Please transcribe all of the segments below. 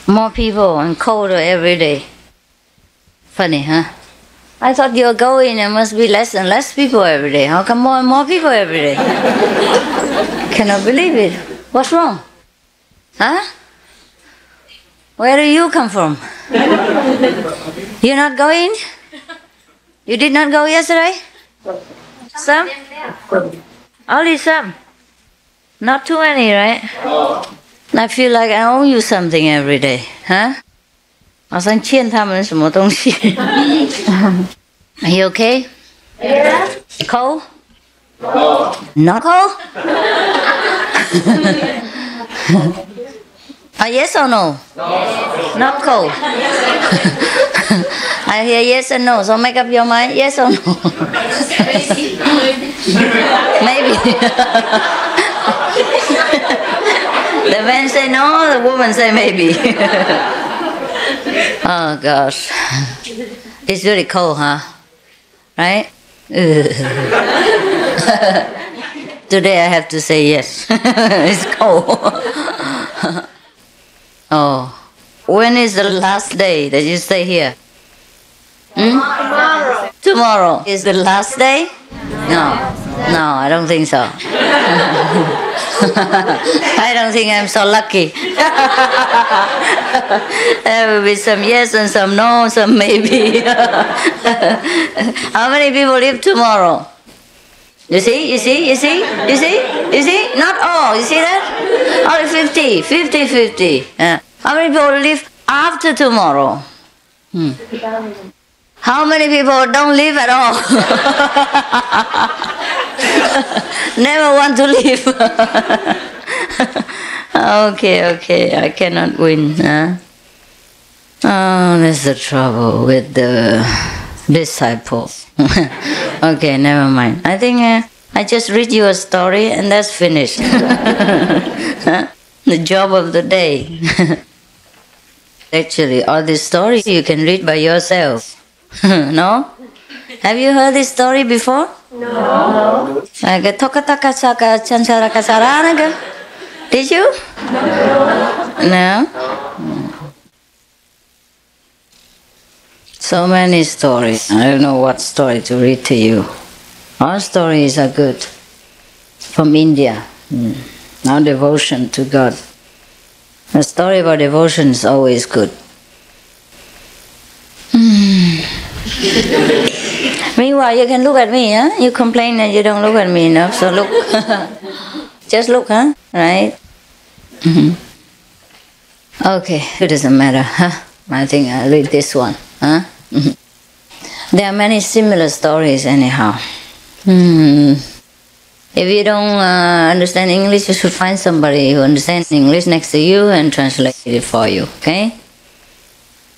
More people and colder every day. Funny, huh? I thought you're going, there must be less and less people every day. How come more and more people every day? Cannot believe it. What's wrong? Huh? Where do you come from? You're not going? You did not go yesterday? Some? Only some? Not too many, right? I feel like I owe you something every day, huh? 好像欠他们什么东西。Are you okay? Yeah. Cold? No. Not cold? Yes or no? No. Not cold. I hear yes and no, so make up your mind, yes or no? Maybe. The man say no, the woman say maybe. Oh gosh. It's really cold, huh? Right? Today I have to say yes. It's cold. Oh. When is the last day that you stay here? Tomorrow. Tomorrow is the last day? No. No, I don't think so. I don't think I'm so lucky. There will be some yes and some no, some maybe. How many people live tomorrow? You see? You see? You see? You see? You see? Not all. You see that? Only 50. 50-50. How many people live after tomorrow? How many people don't live at all? Never want to live. Okay, I cannot win. Huh? Oh, that's the trouble with the disciples. Okay, never mind. I think I just read you a story and that's finished. The job of the day. Actually, all these stories you can read by yourself. No? Have you heard this story before? No. Did you? No? So many stories. I don't know what story to read to you. All stories are good. From India. Our devotion to God. A story about devotion is always good. Meanwhile, you can look at me, huh? You complain that you don't look at me enough, so look. Just look, huh? Right? Okay, it doesn't matter, huh? I think I'll read this one, huh? There are many similar stories anyhow. If you don't understand English, you should find somebody who understands English next to you and translate it for you, okay?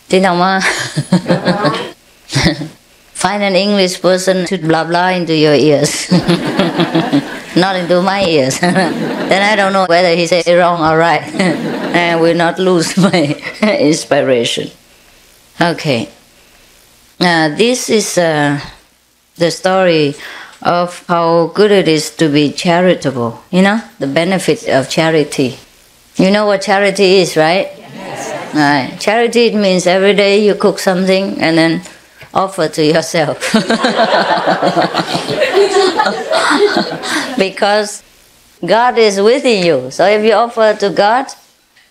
Tin Hồng Ma? Find an English person to blah blah into your ears. Not into my ears. Then I don't know whether he said it wrong or right. I will not lose my inspiration. Okay. This is the story of how good it is to be charitable. You know, the benefit of charity. You know what charity is, right? Yes. Right. Charity, it means every day you cook something and then offer to yourself. Because God is within you. So if you offer to God,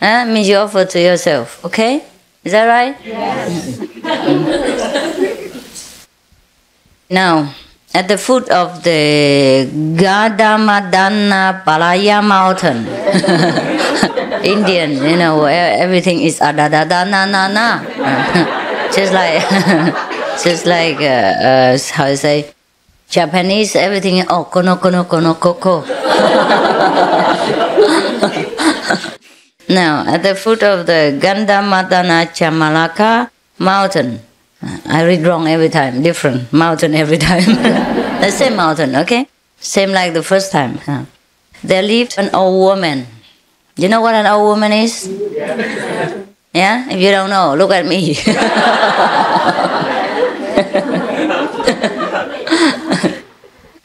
means you offer to yourself. Okay? Is that right? Yes. Now, at the foot of the Gadamadana Palaya mountain, Indian, you know, where everything is adadadana, just like how you say, Japanese, everything kono koko. Now, at the foot of the Gandamadana Chamalaka mountain, I read wrong every time, different mountain every time. The same mountain, okay? Same like the first time. There lived an old woman. You know what an old woman is? Yeah? If you don't know, look at me.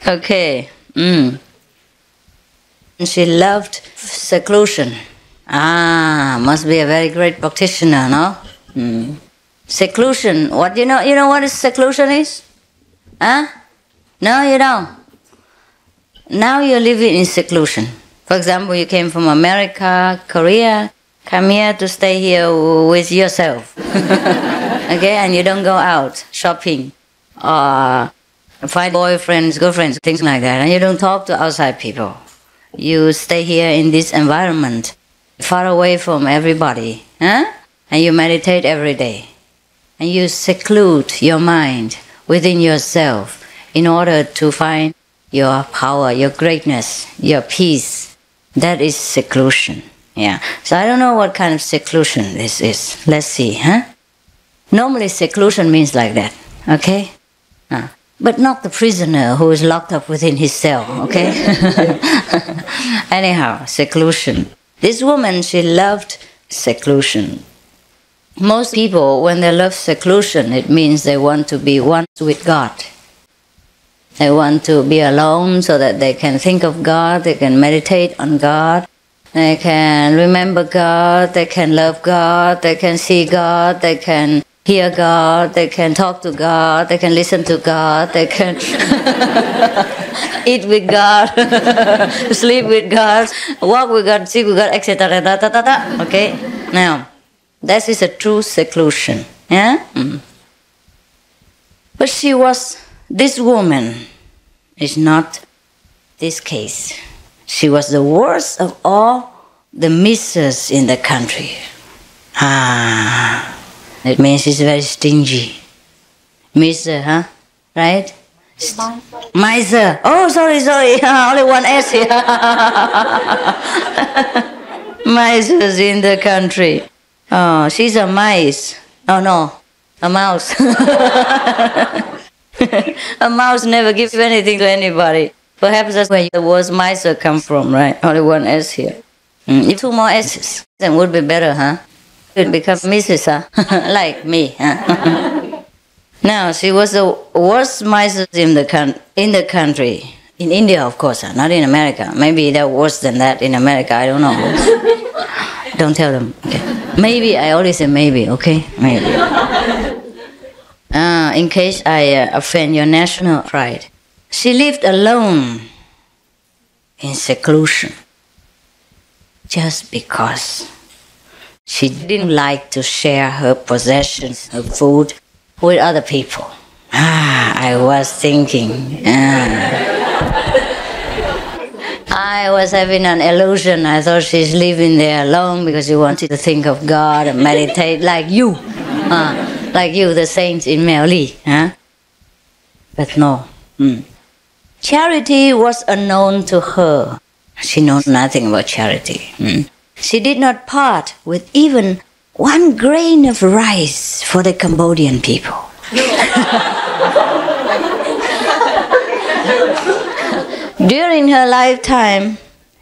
Okay. she loved seclusion. Must be a very great practitioner, no? Seclusion. What you know what seclusion is? Huh? No, you don't. Now you're living in seclusion. For example, you came from America, Korea, come here to stay here with yourself. Okay, and you don't go out shopping or find boyfriends, girlfriends, things like that, and you don't talk to outside people. You stay here in this environment, far away from everybody, huh? And you meditate every day. And you seclude your mind within yourself in order to find your power, your greatness, your peace. That is seclusion. Yeah. So I don't know what kind of seclusion this is. Let's see, huh? Normally seclusion means like that, okay? But not the prisoner who is locked up within his cell, okay? Anyhow, seclusion. This woman, she loved seclusion. Most people, when they love seclusion, it means they want to be one with God. They want to be alone so that they can think of God, they can meditate on God, they can remember God, they can love God, they can see God, they can hear God, they can talk to God, they can listen to God, they can eat with God, sleep with God, walk with God, sleep with God, etc. Okay? Now, that is a true seclusion. Yeah? But this woman is not this case. She was the worst of all the misses in the country. It means she's very stingy. Miser, huh? Right? Miser. Oh, sorry. Only one S here. Misers in the country. Oh, she's a mice. Oh, no. A mouse. A mouse never gives anything to anybody. Perhaps that's where the word miser come from, right? Only one S here. If two more S's, then would be better, huh? It becomes Mrs., huh? Like me, huh? Now, she was the worst miser in the country. In India, of course, not in America. Maybe they're worse than that in America, I don't know. Don't tell them. Okay. Maybe, I always say maybe, okay? Maybe. In case I offend your national pride. She lived alone in seclusion just because she didn't like to share her possessions, her food, with other people. I was thinking. I was having an illusion. I thought she's living there alone because she wanted to think of God and meditate like you. Like you, the saints in Melly. But no. Charity was unknown to her. She knows nothing about charity. She did not part with even one grain of rice for the Cambodian people. During her lifetime,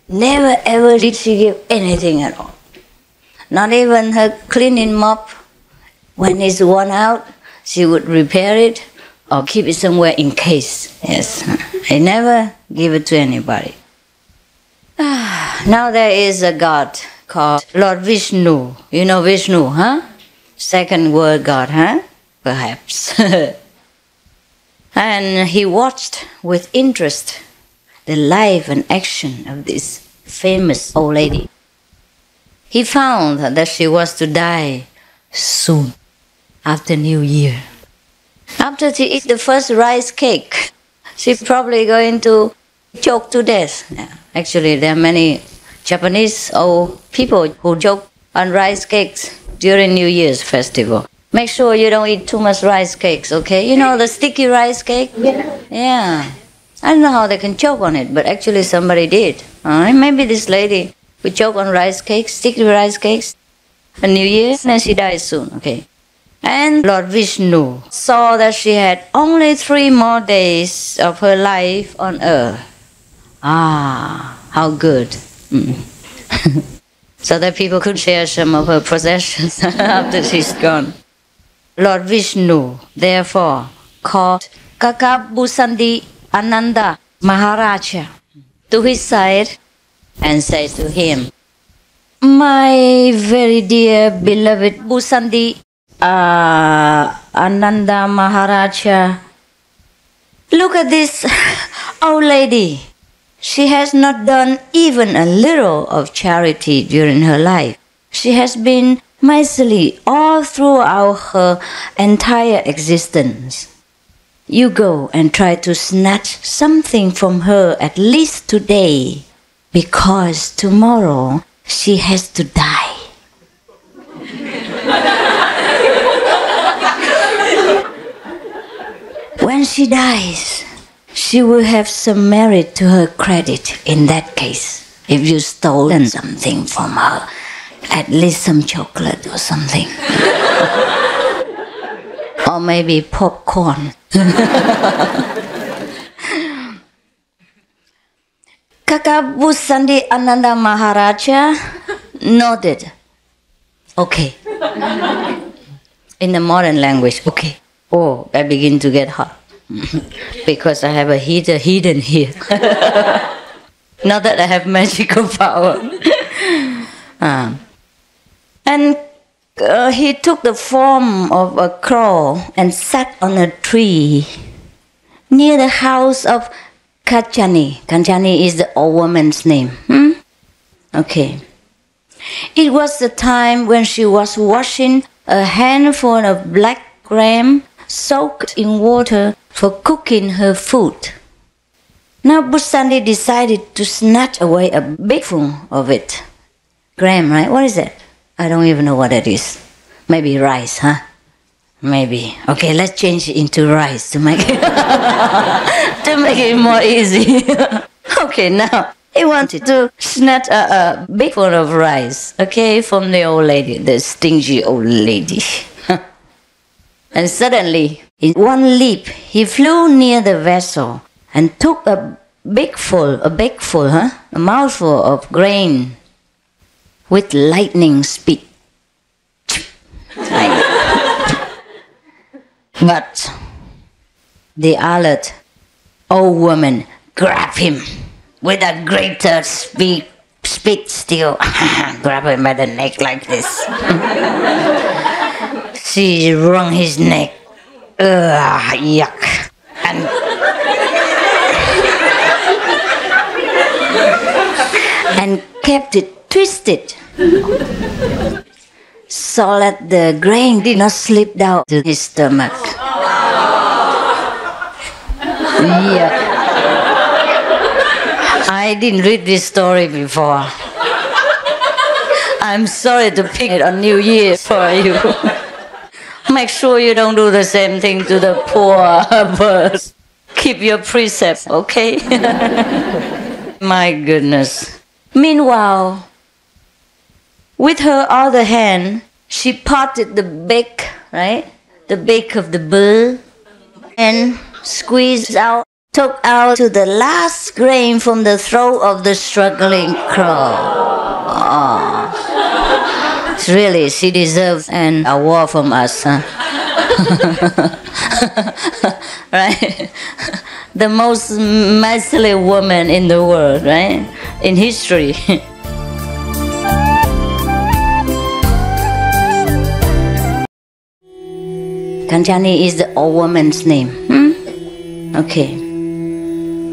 never ever did she give anything at all. Not even her cleaning mop. When it's worn out, she would repair it or keep it somewhere in case. Yes, I never give it to anybody. Now there is a god called Lord Vishnu. You know Vishnu, huh? Second word God, huh? Perhaps. And he watched with interest the life and action of this famous old lady. He found that she was to die soon, after New Year. After she eats the first rice cake, she's probably going to choke to death. Actually, there are many Japanese old people who choke on rice cakes during New Year's festival. Make sure you don't eat too much rice cakes, okay? You know the sticky rice cake? Yeah. I don't know how they can choke on it, but actually somebody did. Maybe this lady would choke on rice cakes, sticky rice cakes, on New Year, and then she died soon, okay? And Lord Vishnu saw that she had only 3 more days of her life on earth. How good. So that people could share some of her possessions after she's gone. Lord Vishnu, therefore, called Kakabusandi Ananda Maharaja to his side and said to him, "My very dear beloved Busandi Ananda Maharaja, look at this old lady. She has not done even a little of charity during her life. She has been miserly all throughout her entire existence. You go and try to snatch something from her at least today, because tomorrow she has to die." When she dies, she will have some merit to her credit in that case, if you stolen something from her, at least some chocolate or something. Or maybe popcorn. Kakabusandi Ananda Maharaja nodded. Okay. In the modern language, okay. Oh, I begin to get hot. Because I have a heater hidden here. Not that I have magical power. And he took the form of a crow and sat on a tree near the house of Kachani. Kachani is the old woman's name. Okay. It was the time when she was washing a handful of black gram soaked in water for cooking her food. Now Busandi decided to snatch away a bigful of it. Gram, right? What is that? I don't even know what that is. Maybe rice, huh? Maybe. Okay, let's change it into rice to make it, to make it more easy. Okay, now he wanted to snatch a bigful of rice, okay, from the old lady, the stingy old lady. And suddenly, in one leap, he flew near the vessel and took a mouthful of grain with lightning speed. But the alert old woman grabbed him with a greater speed still. Grab him by the neck like this. She wrung his neck. Yuck. And kept it twisted so that the grain did not slip down to his stomach. Yeah. I didn't read this story before. I'm sorry to pick it on New Year for you. Make sure you don't do the same thing to the poor birds. Keep your precepts, okay? My goodness. Meanwhile, with her other hand, she parted the beak, right? The beak of the bird, and squeezed out, took out to the last grain from the throat of the struggling crow. Oh. Really, she deserves an award from us, huh? Right? The most miserly woman in the world, right? In history. Kanchani is the old woman's name. Okay.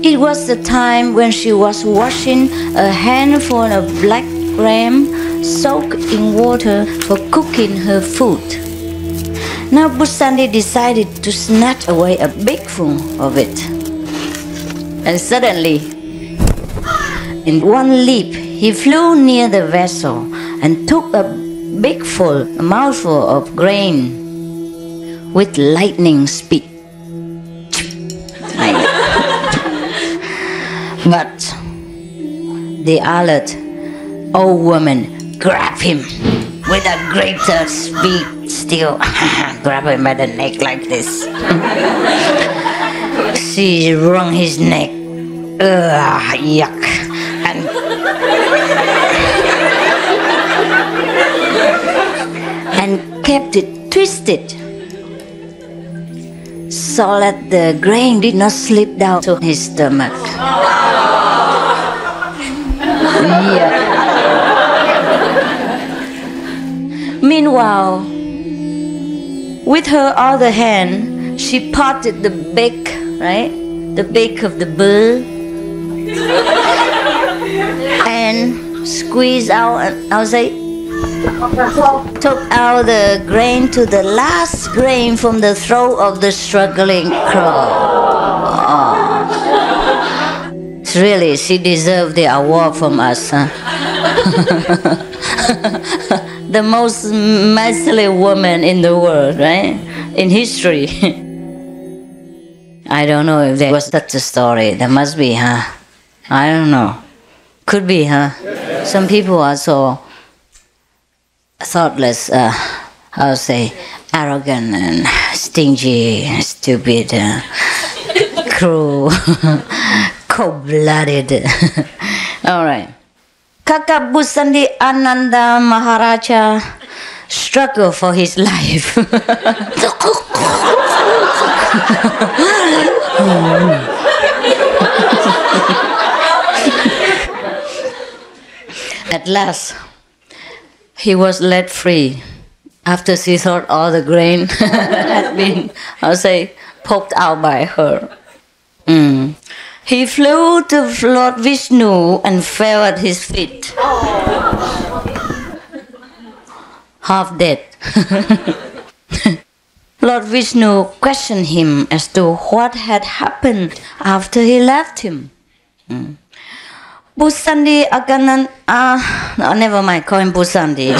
It was the time when she was washing a handful of black gram soaked in water for cooking her food. Now Busandi decided to snatch away a bigful of it. And suddenly, in one leap, he flew near the vessel and took a mouthful of grain with lightning speed. But the alert old woman grabbed him with a greater speed still. Grab him by the neck like this. She wrung his neck. Yuck. And kept it twisted so that the grain did not slip down to his stomach. Yeah. Meanwhile, with her other hand, she parted the beak, right? The beak of the bird, and squeezed out, I'll say, took out the grain to the last grain from the throat of the struggling crow. Oh. Really, she deserved the award from us, huh? The most miserly woman in the world, right? In history. I don't know if there was such a story. There must be, huh? I don't know. Could be, huh? Some people are so thoughtless, I'll say, arrogant and stingy and stupid, cruel, cold-blooded. All right. Kakabusandi Ananda Maharaja struggled for his life. At last, he was let free after she thought all the grain had been, I'll say, poked out by her. He flew to Lord Vishnu and fell at his feet. Half dead. Lord Vishnu questioned him as to what had happened after he left him. Busandi Aganan, no, never mind, call him Busandi.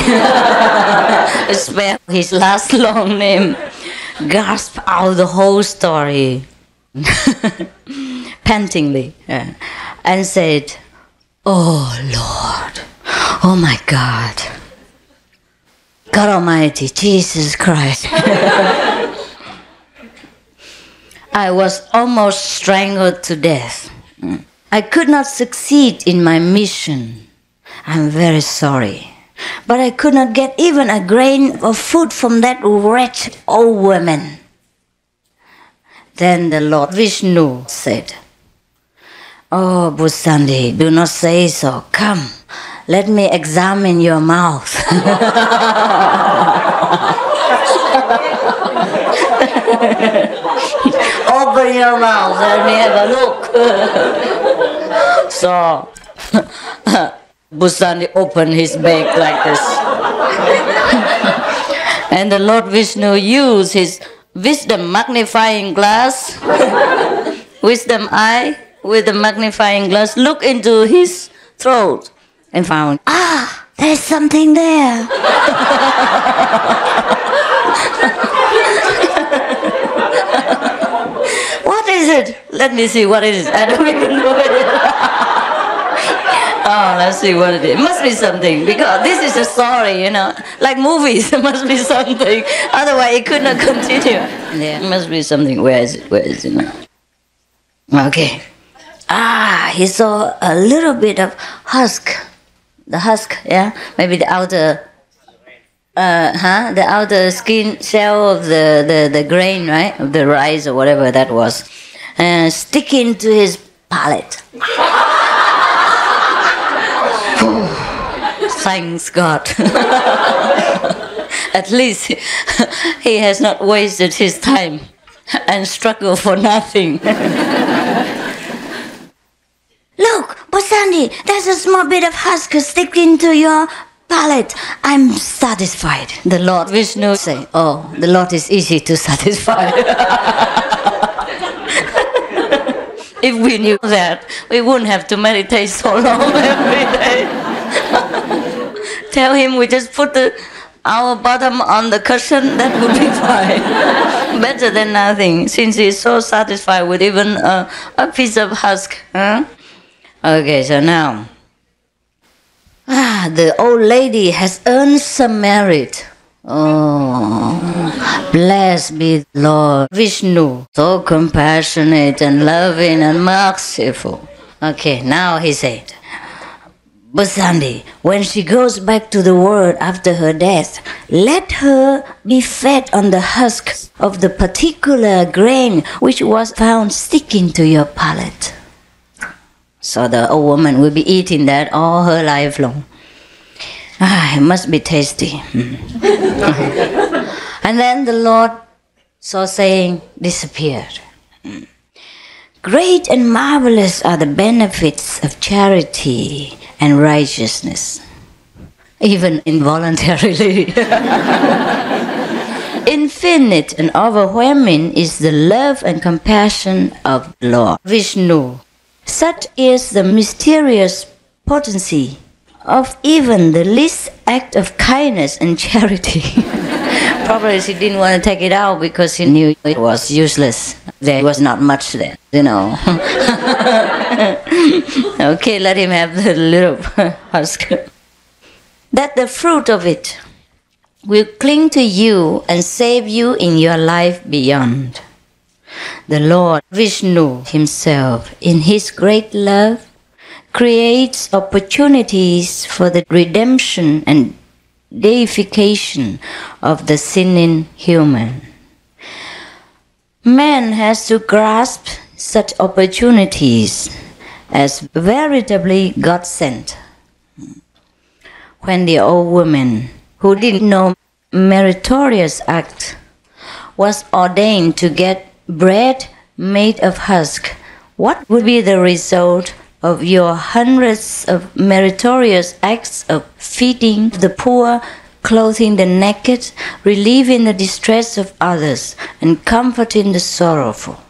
Spell his last long name. Gasped out the whole story. Pantingly, and said, "Oh Lord, oh my God, God Almighty, Jesus Christ." I was almost strangled to death. I could not succeed in my mission. I'm very sorry. But I could not get even a grain of food from that wretched old woman. Then the Lord Vishnu said, "Oh, Busandi, do not say so. Come, let me examine your mouth." Open your mouth, let me have a look. So, Busandi opened his beak like this. And the Lord Vishnu used his wisdom magnifying glass, wisdom eye, with the magnifying glass, looked into his throat and found, there's something there. What is it? Let me see what it is. I don't even know what it is. Oh, let's see what it is. It must be something, because this is a story, like movies. There must be something. Otherwise, it could not continue. There must be something. Where is it? Where is it now? Okay. He saw a little bit of husk. The husk, yeah? Maybe the outer, the outer skin shell of the grain, right? Of the rice or whatever that was. Sticking to his palate. Thanks God. At least he has not wasted his time and struggled for nothing. Look, Busandi, there's a small bit of husk sticking to your palate. I'm satisfied. The Lord Vishnu say, "Oh, the Lord is easy to satisfy." If we knew that, we wouldn't have to meditate so long every day. Tell him we just put our bottom on the cushion, that would be fine. Better than nothing, since he's so satisfied with even a piece of husk. Huh? Okay, so now, the old lady has earned some merit. Oh, blessed be Lord Vishnu, so compassionate and loving and merciful. Okay, now he said, "Busandi, when she goes back to the world after her death, let her be fed on the husk of the particular grain which was found sticking to your palate." So the old woman will be eating that all her life long. It must be tasty. And then the Lord, so saying, disappeared. Great and marvelous are the benefits of charity and righteousness, even involuntarily. Infinite and overwhelming is the love and compassion of Lord Vishnu. Such is the mysterious potency of even the least act of kindness and charity. Probably she didn't want to take it out because she knew it was useless. There was not much there, you know. Okay, let him have the little husk. That the fruit of it will cling to you and save you in your life beyond. The Lord Vishnu himself, in his great love, creates opportunities for the redemption and deification of the sinning human. Man has to grasp such opportunities as veritably God-sent. When the old woman, who didn't know meritorious act, was ordained to get bread made of husk, what would be the result of your hundreds of meritorious acts of feeding the poor, clothing the naked, relieving the distress of others, and comforting the sorrowful?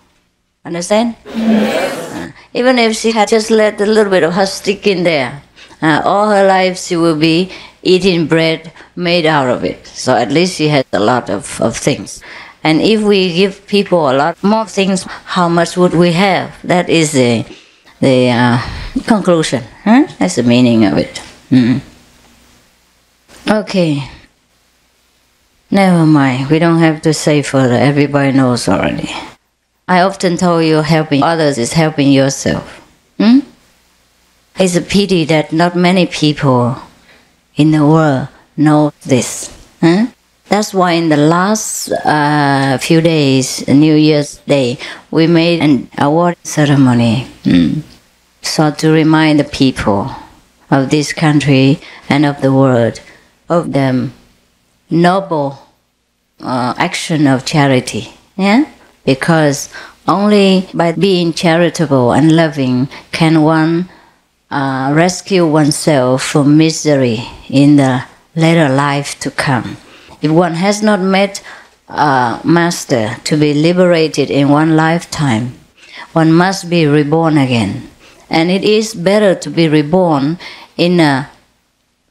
Understand? Yes. Even if she had just let a little bit of her stick in there, all her life she will be eating bread made out of it. So at least she has a lot of things. And if we give people a lot more things, how much would we have? That is the conclusion. That's the meaning of it. Okay. Never mind. We don't have to say further. Everybody knows already. I often told you helping others is helping yourself. It's a pity that not many people in the world know this. That's why in the last few days, New Year's Day, we made an award ceremony. So to remind the people of this country and of the world of the noble action of charity. Because only by being charitable and loving can one rescue oneself from misery in the later life to come. If one has not met a master to be liberated in one lifetime, one must be reborn again. And it is better to be reborn in a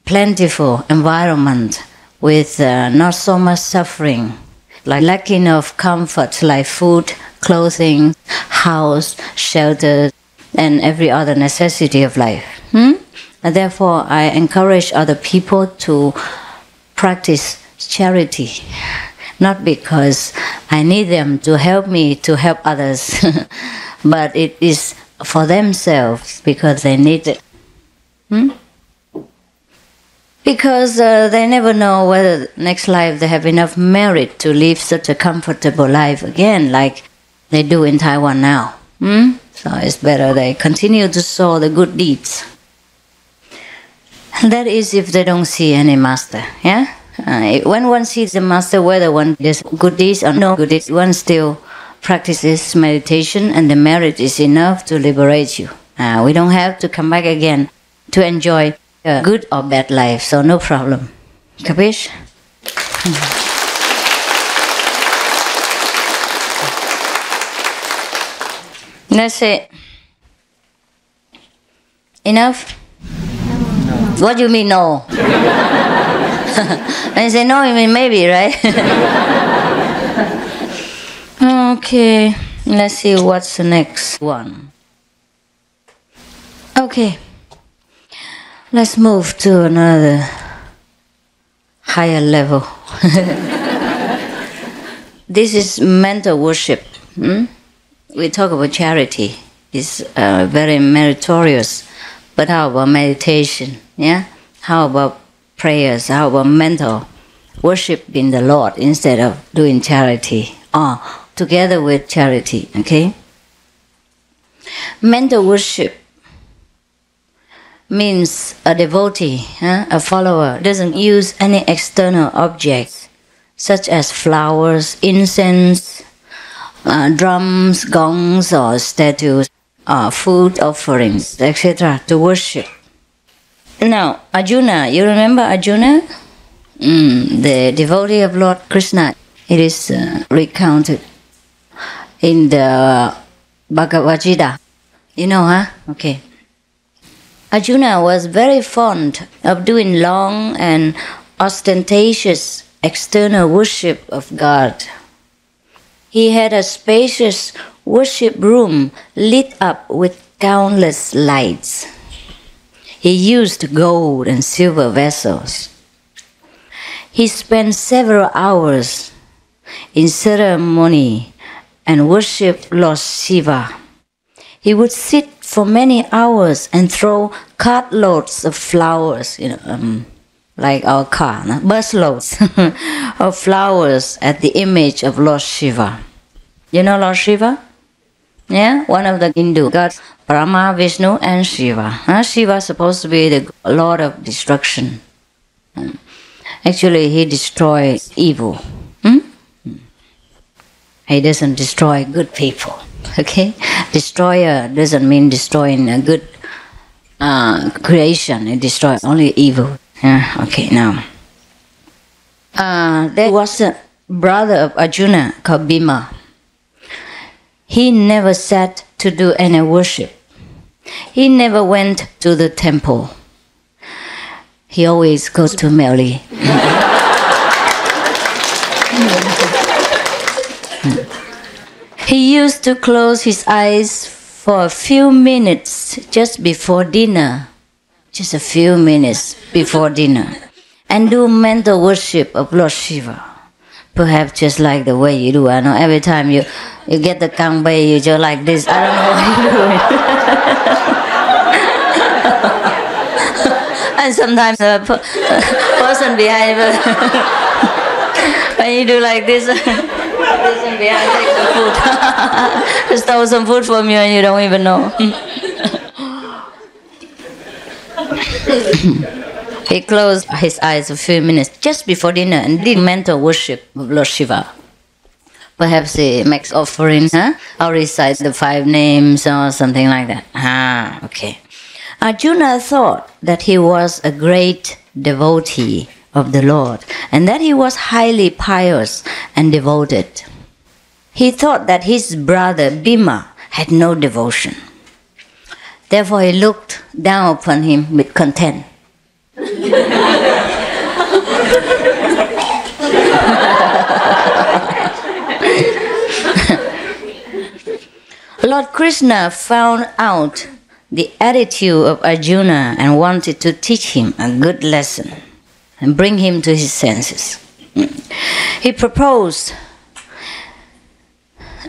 plentiful environment with not so much suffering, like lacking of comfort, like food, clothing, house, shelter, and every other necessity of life. And therefore, I encourage other people to practice charity, not because I need them to help me to help others, but it is for themselves because they need it. Because they never know whether next life they have enough merit to live such a comfortable life again, like they do in Taiwan now. So it's better they continue to sow the good deeds. That is if they don't see any master. When one sees the master, whether one does good deeds or no good deeds, one still practices meditation and the merit is enough to liberate you. We don't have to come back again to enjoy a good or bad life, so no problem. Capish? That's it. Enough? No. What do you mean no? And you say no, you mean maybe, right? Okay, let's see what's the next one. Okay, let's move to another higher level. This is mental worship. We talk about charity. It's very meritorious. But how about meditation? How about prayers? How about mental worshiping the Lord instead of doing charity? Or together with charity, okay? Mental worship means a devotee, a follower, doesn't use any external objects such as flowers, incense, drums, gongs, or statues, food offerings, etc. to worship. Now, Arjuna, you remember Arjuna? The devotee of Lord Krishna. It is recounted in the Bhagavad Gita. You know, huh? Okay. Arjuna was very fond of doing long and ostentatious external worship of God. He had a spacious worship room lit up with countless lights. He used gold and silver vessels. He spent several hours in ceremony and worshipped Lord Shiva. He would sit for many hours and throw cartloads of flowers, like our car, busloads of flowers at the image of Lord Shiva. You know Lord Shiva? Yeah, one of the Hindu gods, Brahma, Vishnu, and Shiva. Shiva is supposed to be the Lord of destruction. Actually, he destroys evil. He doesn't destroy good people. Okay, destroyer doesn't mean destroying a good creation. It destroys only evil. Okay, now there was a brother of Arjuna called Bhima. He never sat to do any worship. He never went to the temple. He always goes to Meli. He used to close his eyes for a few minutes just before dinner, just a few minutes before dinner, and do mental worship of Lord Shiva. Perhaps just like the way you do. I know every time you get the kangbei, you just like this. I don't know what you do. And sometimes the person behind when you do like this, the person behind takes the food. Stole some food from you and you don't even know. He closed his eyes a few minutes just before dinner and did mental worship of Lord Shiva. Perhaps he makes offerings, or recites the 5 names or something like that. Okay. Arjuna thought that he was a great devotee of the Lord and that he was highly pious and devoted. He thought that his brother Bhima had no devotion. Therefore he looked down upon him with contempt. Lord Krishna found out the attitude of Arjuna and wanted to teach him a good lesson and bring him to his senses. He proposed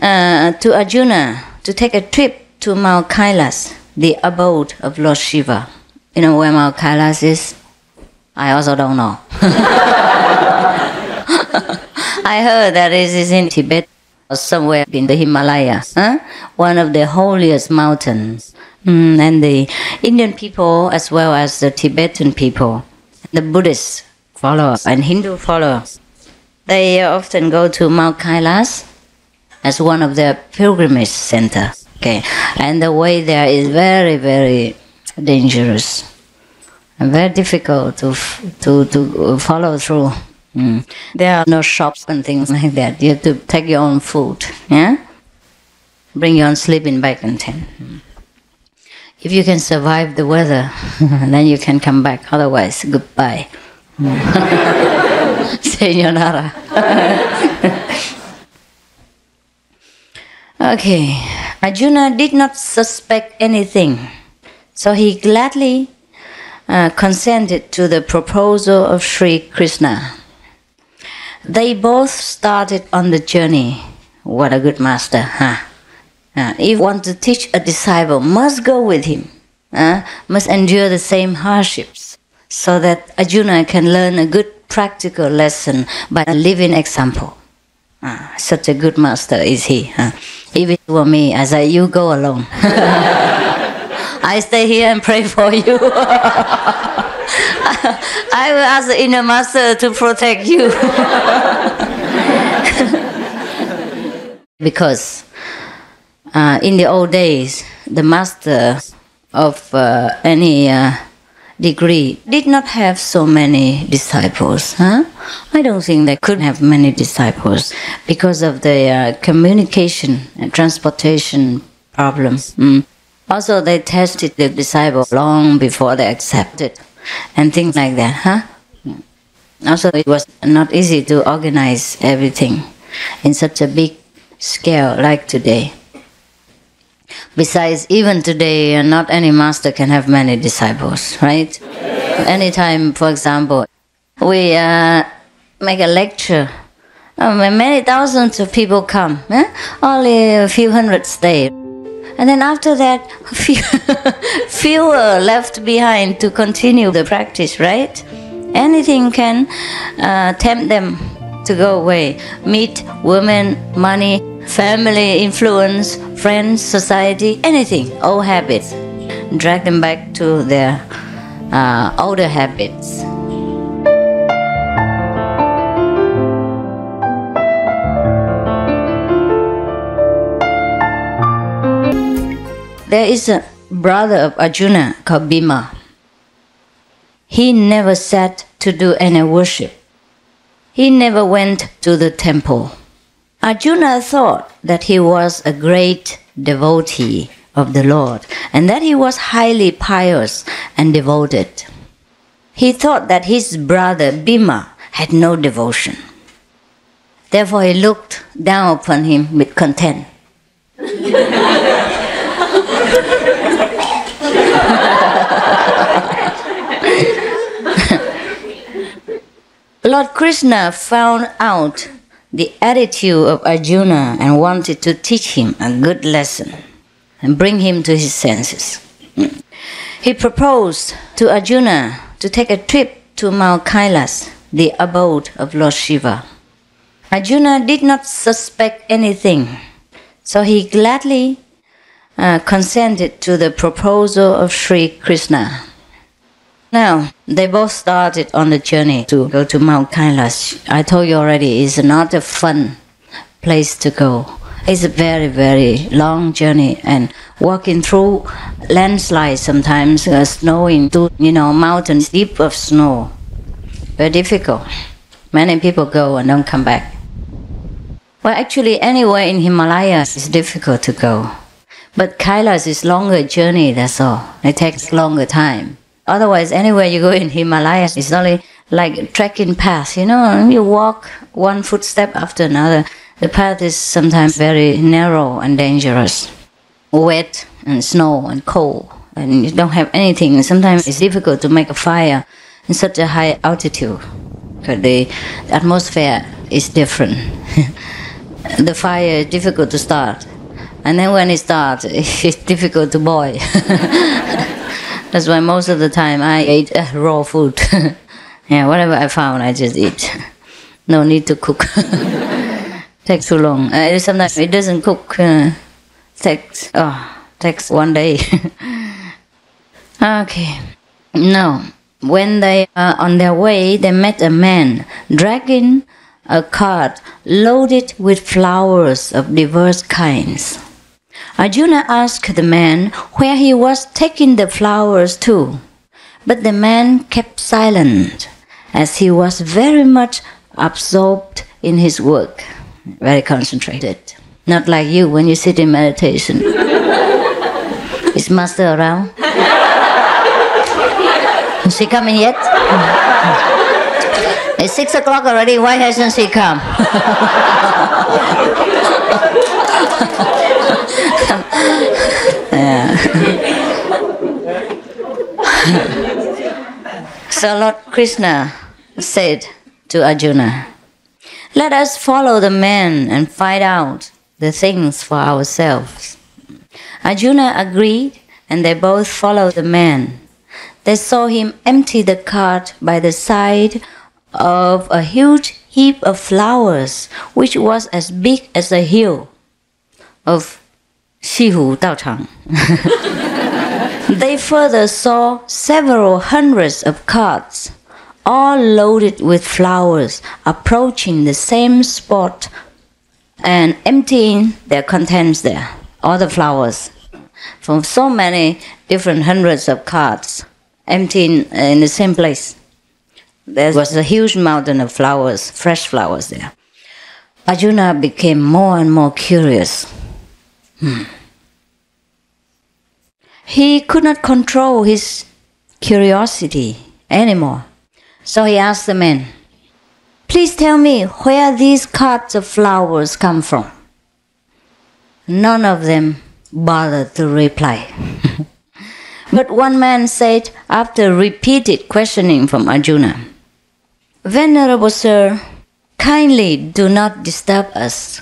to Arjuna to take a trip to Mount Kailas, the abode of Lord Shiva. You know where Mount Kailas is? I also don't know. I heard that it is in Tibet or somewhere in the Himalayas, one of the holiest mountains. And the Indian people as well as the Tibetan people, the Buddhist followers and Hindu followers, they often go to Mount Kailas as one of their pilgrimage centers. Okay, and the way there is very, very dangerous and very difficult to follow through. There are no shops and things like that. You have to take your own food. Yeah, bring your own sleeping bag and tent. If you can survive the weather, then you can come back. Otherwise, goodbye. Sayonara. Okay, Arjuna did not suspect anything, so he gladly consented to the proposal of Sri Krishna. They both started on the journey. What a good master, huh? If you want to teach a disciple, must go with him, must endure the same hardships, so that Arjuna can learn a good practical lesson by a living example. Such a good master is he. If it were me, I say, you go alone. I stay here and pray for you. I will ask the inner master to protect you. Because in the old days, the master of any degree did not have so many disciples. I don't think they could have many disciples because of the communication and transportation problems. Also, they tested the disciples long before they accepted and things like that. Also, it was not easy to organize everything in such a big scale like today. Besides, even today, not any master can have many disciples, right? Anytime, for example, we make a lecture, many thousands of people come, only a few hundred stay. And then after that, fewer left behind to continue the practice, right? Anything can tempt them to go away. Meet, women, money, family, influence, friends, society, anything, old habits. Drag them back to their older habits. There is a brother of Arjuna called Bhima. He never sat to do any worship. He never went to the temple. Arjuna thought that he was a great devotee of the Lord and that he was highly pious and devoted. He thought that his brother Bhima had no devotion. Therefore he looked down upon him with contempt. Lord Krishna found out the attitude of Arjuna and wanted to teach him a good lesson and bring him to his senses. He proposed to Arjuna to take a trip to Mount Kailas, the abode of Lord Shiva. Arjuna did not suspect anything, so he gladly consented to the proposal of Sri Krishna. Now, they both started on the journey to go to Mount Kailas. I told you already, it's not a fun place to go. It's a very, very long journey, and walking through landslides sometimes, snowing through, mountains deep of snow. Very difficult. Many people go and don't come back. Well, actually, anywhere in Himalayas is difficult to go. But Kailas is longer journey, that's all. It takes longer time. Otherwise, anywhere you go in Himalayas, it's only like a trekking path, you walk one footstep after another. The path is sometimes very narrow and dangerous, wet and snow and cold, and you don't have anything. Sometimes it's difficult to make a fire in such a high altitude, because the atmosphere is different. The fire is difficult to start, and then when it starts, it's difficult to boil. That's why most of the time I ate raw food. Yeah, whatever I found, I just eat. No need to cook. Takes too long. Sometimes it doesn't cook. Takes 1 day. Okay. Now, when they are on their way, they met a man dragging a cart loaded with flowers of diverse kinds. Arjuna asked the man where he was taking the flowers to, but the man kept silent, as he was very much absorbed in his work, very concentrated. Not like you when you sit in meditation. Is Master around? Is she coming yet? It's 6 o'clock already, why hasn't she come? Yeah. So Lord Krishna said to Arjuna, "Let us follow the man and find out the things for ourselves." Arjuna agreed, and they both followed the man. They saw him empty the cart by the side of a huge heap of flowers, which was as big as a hill of Shihu Dao Chang. They further saw several hundreds of carts, all loaded with flowers, approaching the same spot and emptying their contents there, all the flowers, from so many different hundreds of carts, emptying in the same place. There was a huge mountain of flowers, fresh flowers there. Arjuna became more and more curious. He could not control his curiosity anymore. So he asked the man, "Please tell me where these carts of flowers come from." None of them bothered to reply. But one man said, after repeated questioning from Arjuna, "Venerable Sir, kindly do not disturb us.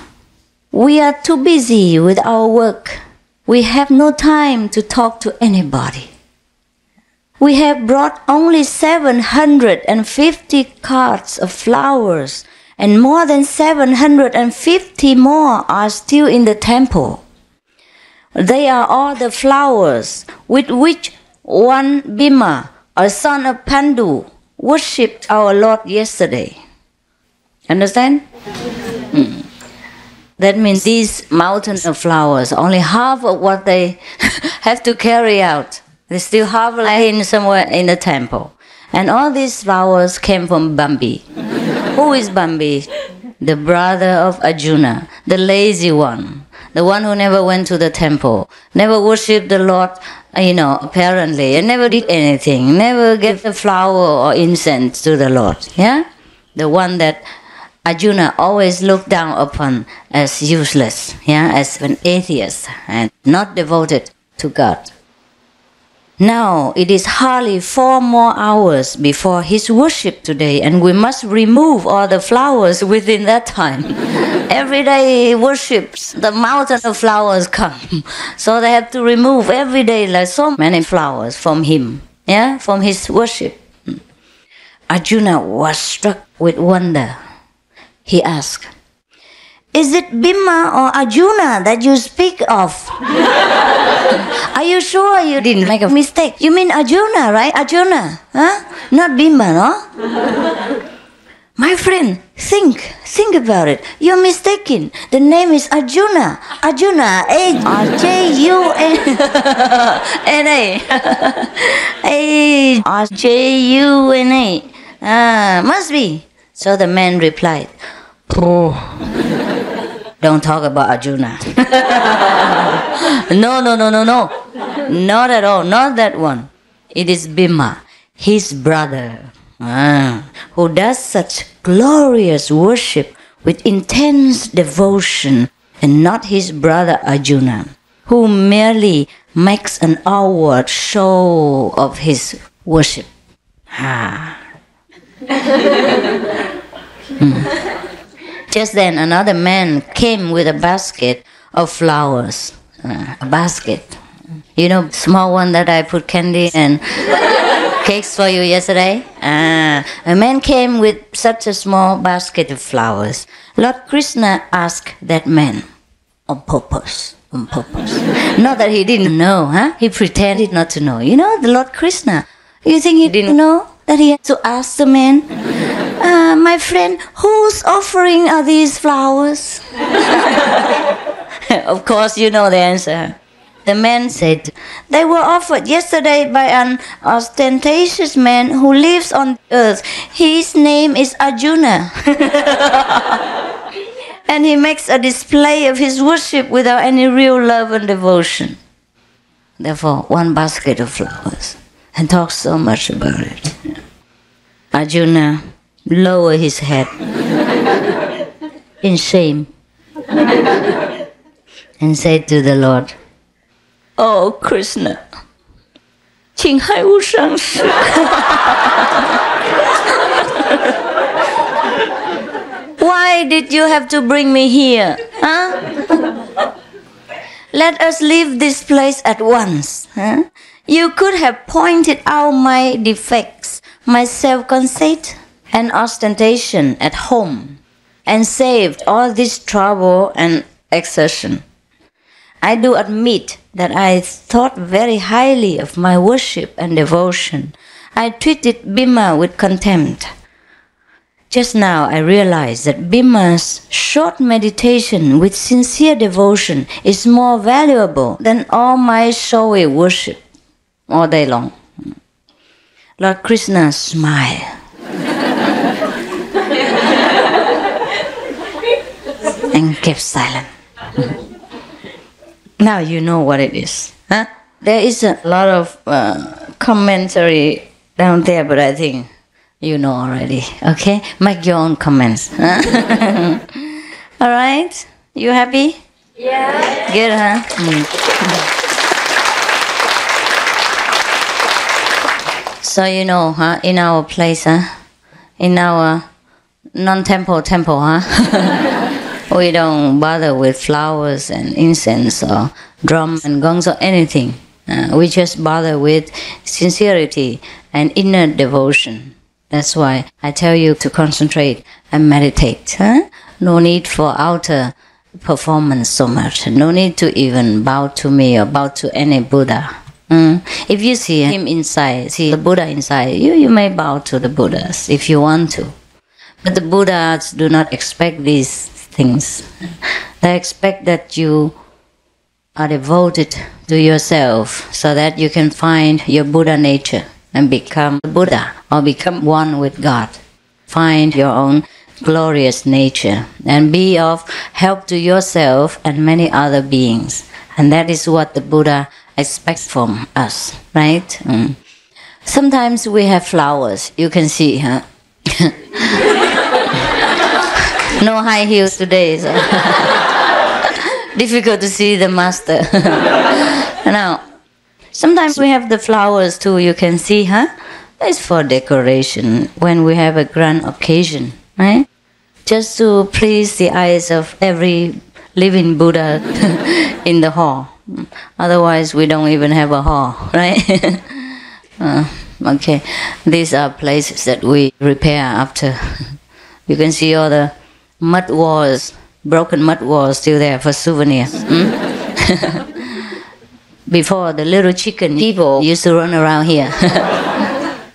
We are too busy with our work. We have no time to talk to anybody. We have brought only 750 carts of flowers, and more than 750 more are still in the temple. They are all the flowers with which one Bhima, a son of Pandu, worshipped our Lord yesterday." Understand? That means these mountains of flowers, only half of what they have to carry out. There's still half lying somewhere in the temple. And all these flowers came from Bambi. Who is Bambi? The brother of Arjuna, the lazy one, the one who never went to the temple, never worshipped the Lord, apparently, and never did anything, never gave a flower or incense to the Lord. Yeah? The one that Arjuna always looked down upon as useless, as an atheist and not devoted to God. Now it is hardly 4 more hours before his worship today, and we must remove all the flowers within that time. Every day he worships, the mountain of flowers come. So they have to remove every day like so many flowers from him, from his worship. Arjuna was struck with wonder. He asked, "Is it Bhima or Arjuna that you speak of? Are you sure you didn't make a mistake? You mean Arjuna, right? Arjuna, huh? Not Bhima, no? My friend, think about it. You're mistaken. The name is Arjuna. Arjuna, A-R-J-U-N-A. A-R-J-U-N-A. Must be. So the man replied, "Oh, don't talk about Arjuna." No. Not at all, not that one. It is Bhima, his brother, who does such glorious worship with intense devotion, and not his brother Arjuna, who merely makes an outward show of his worship. Just then another man came with a basket of flowers. A basket. Small one that I put candy and cakes for you yesterday? A man came with such a small basket of flowers. Lord Krishna asked that man on purpose. Not that he didn't know, He pretended not to know. The Lord Krishna. You think he didn't know that he had to ask the man, "My friend, whose offering are these flowers?" Of course, you know the answer. The man said, "They were offered yesterday by an ostentatious man who lives on earth. His name is Arjuna." And he makes a display of his worship without any real love and devotion. Therefore, one basket of flowers, and talks so much about it. Arjuna lowered his head in shame and said to the Lord, "Oh Krishna, 请害我上师." Why did you have to bring me here? Let us leave this place at once. You could have pointed out my defects, my self-conceit and ostentation at home, and saved all this trouble and exertion. I do admit that I thought very highly of my worship and devotion. I treated Bhima with contempt. Just now I realized that Bhima's short meditation with sincere devotion is more valuable than all my showy worship all day long. Lord Krishna smiled and kept silent. Now you know what it is. Huh? There is a lot of commentary down there, but I think you know already. Okay? Make your own comments. Huh? All right? You happy? Yeah. Good, huh? So you know, huh? In our place, huh? In our non-temple temple, huh? We don't bother with flowers and incense or drums and gongs or anything. We just bother with sincerity and inner devotion. That's why I tell you to concentrate and meditate. Huh? No need for outer performance so much. No need to even bow to me or bow to any Buddha. If you see him inside, see the Buddha inside, you may bow to the Buddhas if you want to. But the Buddhas do not expect these things. They expect that you are devoted to yourself so that you can find your Buddha nature and become Buddha or become one with God. Find your own glorious nature and be of help to yourself and many other beings. And that is what the Buddha expects from us, right? Sometimes we have flowers, you can see, huh? No high heels today, so difficult to see the master. Now, sometimes we have the flowers too, you can see, huh? It's for decoration when we have a grand occasion, right? Just to please the eyes of every living Buddha in the hall. Otherwise, we don't even have a hall, right? Okay, these are places that we repair after. You can see all the mud walls, broken mud walls still there for souvenirs. Before, the little chicken people used to run around here.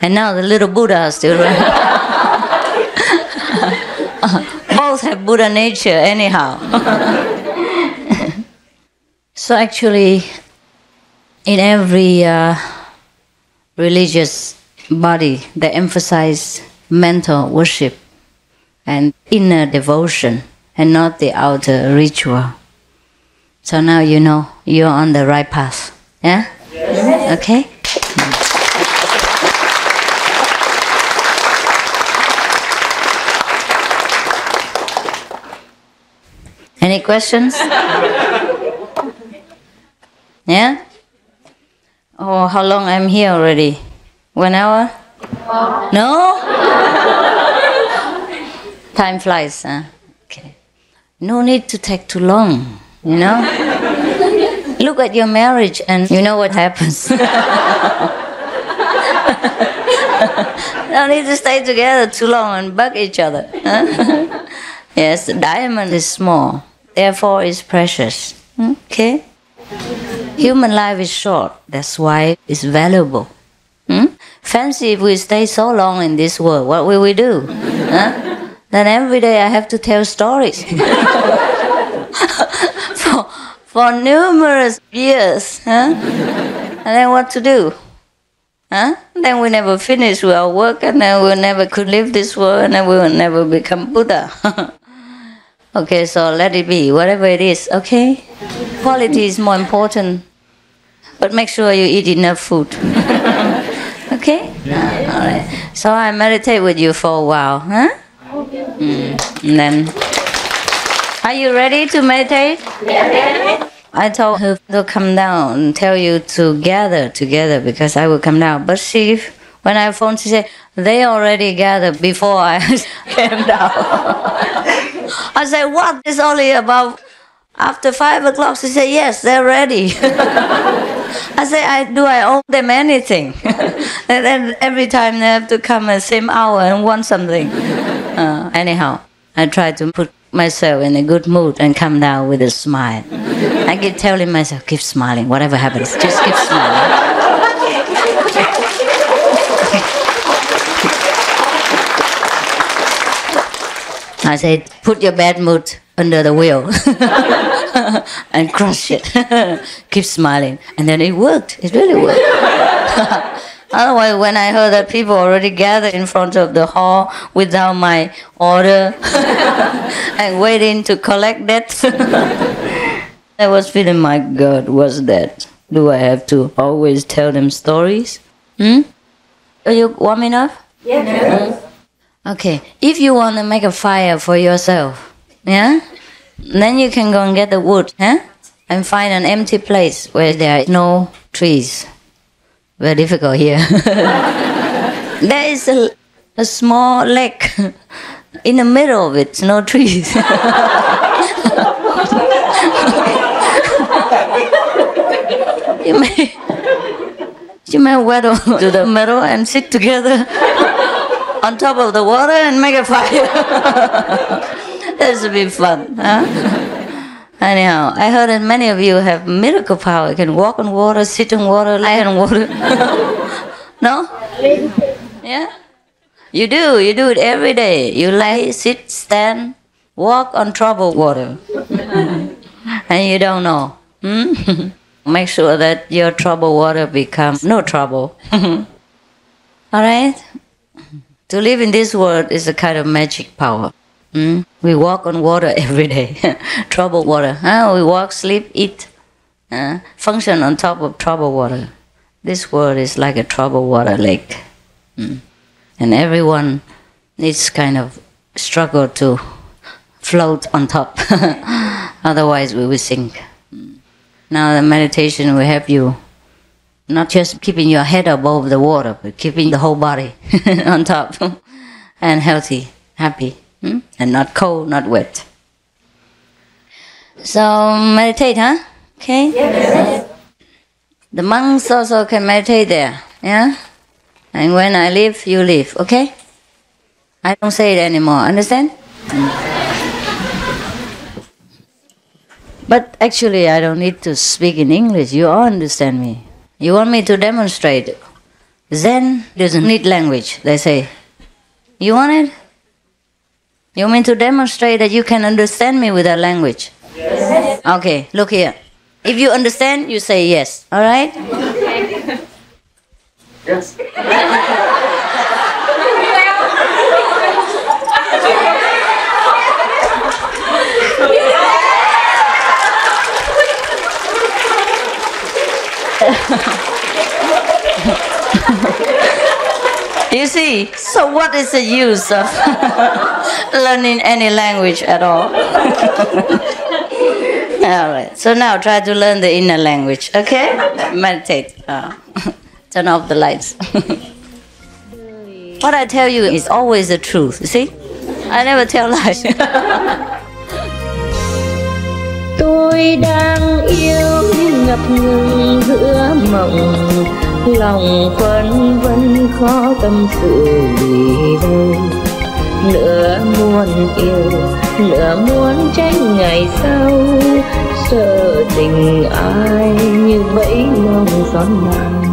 And now the little Buddha still run. Both have Buddha nature anyhow. So actually, in every religious body, they emphasize mental worship and inner devotion and not the outer ritual. So now you know you're on the right path. Yeah? Yes. Okay? Any questions? Yeah? Oh, how long I'm here already? 1 hour? No? Time flies, huh? Okay. No need to take too long, you know? Look at your marriage and you know what happens. No need to stay together too long and bug each other. Huh? Yes, the diamond is small, therefore it's precious. Okay? Human life is short, that's why it's valuable. Fancy if we stay so long in this world, what will we do? Huh? Then every day I have to tell stories. for numerous years. Huh? And then what to do? Huh? Then we never finish with our work, and then we never could leave this world, and then we will never become Buddha. Okay, so let it be, whatever it is, okay? Quality is more important, but make sure you eat enough food. Okay? All right. So I meditate with you for a while, huh? And then, are you ready to meditate? Yeah. I told her to come down and tell you to gather together because I will come down. But she, when I phoned, she said, they already gathered before I came down. I said, what? It's only about after 5 o'clock. She said, yes, they're ready. I said, do I owe them anything? And then every time they have to come at the same hour and want something. Anyhow, I try to put myself in a good mood and come down with a smile. I keep telling myself, keep smiling, whatever happens, just keep smiling. I say, put your bad mood under the wheel and crush it. Keep smiling. And then it worked. It really worked. Otherwise, when I heard that people already gathered in front of the hall without my order and waiting to collect that, I was feeling, my God, what's that? Do I have to always tell them stories? Are you warm enough? Yes. Okay, if you want to make a fire for yourself, yeah, then you can go and get the wood, and find an empty place where there are no trees. Very difficult here. There is a small lake in the middle of it, no trees. You may waddle to the middle and sit together on top of the water and make a fire. This will be fun, huh? Anyhow, I heard that many of you have miracle power. You can walk on water, sit on water, lie on water. No? Yeah? You do it every day. You lie, sit, stand, walk on troubled water. And you don't know. Make sure that your troubled water becomes no trouble. Alright? To live in this world is a kind of magic power. We walk on water every day. Troubled water. We walk, sleep, eat, function on top of troubled water. This world is like a troubled water lake. And everyone needs kind of struggle to float on top. Otherwise we will sink. Now the meditation will help you not just keeping your head above the water, but keeping the whole body on top and healthy, happy, and not cold, not wet. So meditate, huh? Okay? Yes. The monks also can meditate there, yeah? And when I leave, you leave, okay? I don't say it anymore, understand? But actually, I don't need to speak in English. You all understand me. You want me to demonstrate? Zen doesn't need language, they say. You want it? You want me to demonstrate that you can understand me without language? Yes. Okay, look here. If you understand, you say yes, all right? Yes. You see, so what is the use of learning any language at all? Alright, so now try to learn the inner language, okay? Meditate. Turn off the lights. What I tell you is always the truth, you see? I never tell lies. Tôi đang yêu ngập ngừng giữa mộng, lòng phân vân khó tâm sự vì đâu. Nửa muốn yêu, nửa muốn tránh ngày sau, sợ tình ai như bẫy mong gió nào.